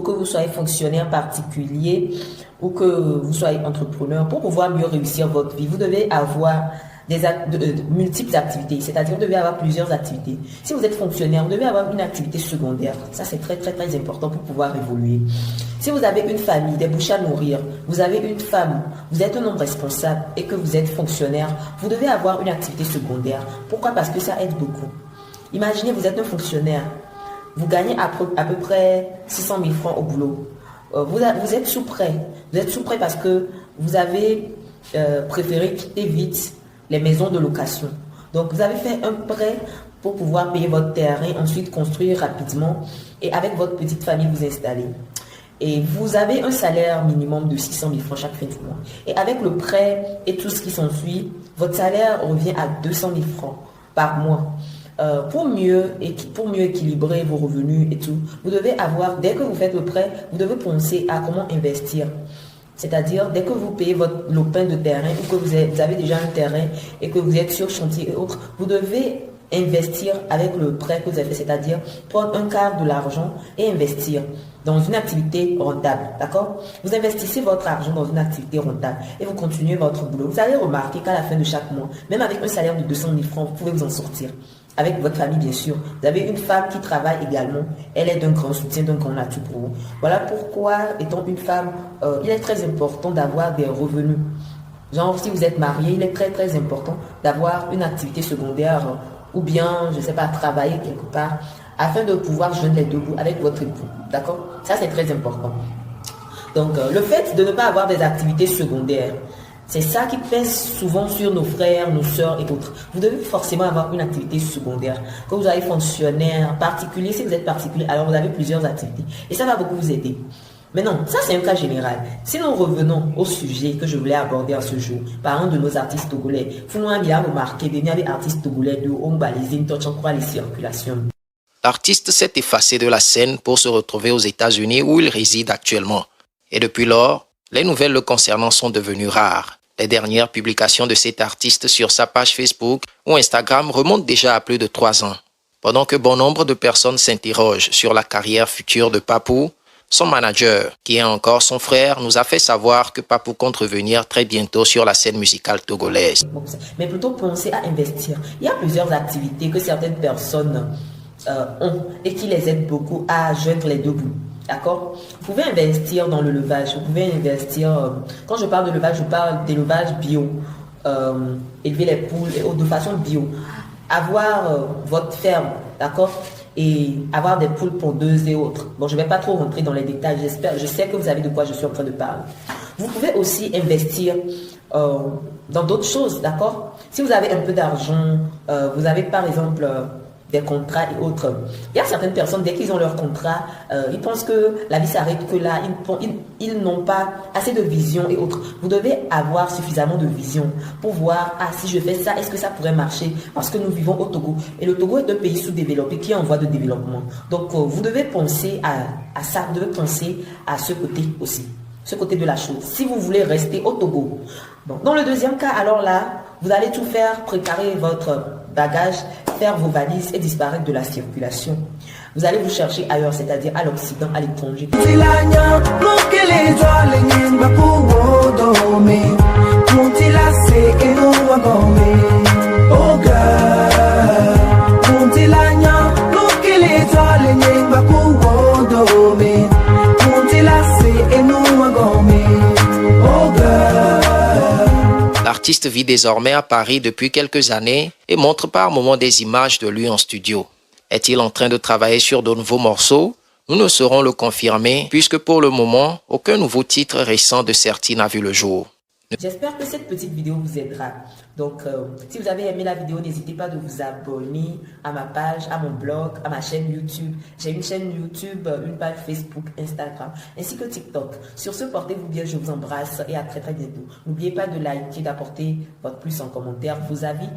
Que vous soyez fonctionnaire particulier ou que vous soyez entrepreneur, pour pouvoir mieux réussir votre vie, vous devez avoir multiples activités, c'est-à-dire vous devez avoir plusieurs activités. Si vous êtes fonctionnaire, vous devez avoir une activité secondaire. Ça, c'est très, très, très important pour pouvoir évoluer. Si vous avez une famille, des bouches à nourrir, vous avez une femme, vous êtes un homme responsable et que vous êtes fonctionnaire, vous devez avoir une activité secondaire. Pourquoi? Parce que ça aide beaucoup. Imaginez, vous êtes un fonctionnaire. Vous gagnez à peu près 600 000 francs au boulot. Vous êtes sous prêt. Vous êtes sous prêt parce que vous avez préféré quitter vite les maisons de location. Donc, vous avez fait un prêt pour pouvoir payer votre terrain, ensuite construire rapidement et avec votre petite famille vous installer. Et vous avez un salaire minimum de 600 000 francs chaque fin du mois. Et avec le prêt et tout ce qui s'ensuit, votre salaire revient à 200 000 francs par mois. Pour mieux équilibrer vos revenus et tout, vous devez avoir, dès que vous faites le prêt, vous devez penser à comment investir. C'est-à-dire, dès que vous payez votre lopin de terrain ou que vous avez déjà un terrain et que vous êtes sur chantier et autres, vous devez investir avec le prêt que vous avez fait, c'est-à-dire prendre un quart de l'argent et investir dans une activité rentable, d'accord? Vous investissez votre argent dans une activité rentable et vous continuez votre boulot. Vous allez remarquer qu'à la fin de chaque mois, même avec un salaire de 200 000 francs, vous pouvez vous en sortir. Avec votre famille, bien sûr. Vous avez une femme qui travaille également. Elle est d'un grand soutien, d'un grand atout pour vous. Voilà pourquoi, étant une femme, il est très important d'avoir des revenus. Genre, si vous êtes marié, il est très, très important d'avoir une activité secondaire ou bien, je ne sais pas, travailler quelque part afin de pouvoir joindre les deux bouts avec votre époux. D'accord? Ça, c'est très important. Donc, le fait de ne pas avoir des activités secondaires, c'est ça qui pèse souvent sur nos frères, nos sœurs et autres. Vous devez forcément avoir une activité secondaire. Quand vous avez fonctionnaire, particulier, si vous êtes particulier, alors vous avez plusieurs activités. Et ça va beaucoup vous aider. Mais non, ça c'est un cas général. Si nous revenons au sujet que je voulais aborder à ce jour, par un de nos artistes togolais, vous m'avez remarqué, il y avait artistes togolais de Ombalezine, Tochankwa, les circulations. L'artiste s'est effacé de la scène pour se retrouver aux États-Unis où il réside actuellement. Et depuis lors, les nouvelles le concernant sont devenues rares. Les dernières publications de cet artiste sur sa page Facebook ou Instagram remontent déjà à plus de 3 ans. Pendant que bon nombre de personnes s'interrogent sur la carrière future de Papou, son manager, qui est encore son frère, nous a fait savoir que Papou compte revenir très bientôt sur la scène musicale togolaise. Mais plutôt penser à investir. Il y a plusieurs activités que certaines personnes ont et qui les aident beaucoup à joindre les deux bouts. D'accord? Vous pouvez investir dans le levage. Vous pouvez investir... quand je parle de levage, je parle d'élevage bio. Élever les poules de façon bio. Avoir votre ferme, d'accord? Et avoir des poules pondeuses et autres. Bon, je ne vais pas trop rentrer dans les détails. Je sais que vous savez de quoi je suis en train de parler. Vous pouvez aussi investir dans d'autres choses, d'accord? Si vous avez un peu d'argent, vous avez par exemple... des contrats et autres. Il y a certaines personnes, dès qu'ils ont leur contrat, ils pensent que la vie s'arrête que là. Ils n'ont pas assez de vision et autres. Vous devez avoir suffisamment de vision pour voir, ah, si je fais ça, est-ce que ça pourrait marcher? Parce que nous vivons au Togo. Et le Togo est un pays sous-développé qui est en voie de développement. Donc, vous devez penser à ça. Vous devez penser à ce côté aussi. Ce côté de la chose. Si vous voulez rester au Togo. Bon, dans le deuxième cas, alors là, vous allez tout faire, préparer votre bagage, faire vos valises et disparaître de la circulation. Vous allez vous chercher ailleurs, c'est-à-dire à l'Occident, à l'étranger. L'artiste vit désormais à Paris depuis quelques années et montre par moments des images de lui en studio. Est-il en train de travailler sur de nouveaux morceaux? Nous ne saurons le confirmer puisque pour le moment, aucun nouveau titre récent de Certi n'a vu le jour. J'espère que cette petite vidéo vous aidera. Donc, si vous avez aimé la vidéo, n'hésitez pas de vous abonner à ma page, à mon blog, à ma chaîne YouTube. J'ai une chaîne YouTube, une page Facebook, Instagram, ainsi que TikTok. Sur ce, portez-vous bien, je vous embrasse et à très très bientôt. N'oubliez pas de liker, d'apporter votre plus en commentaire, vos avis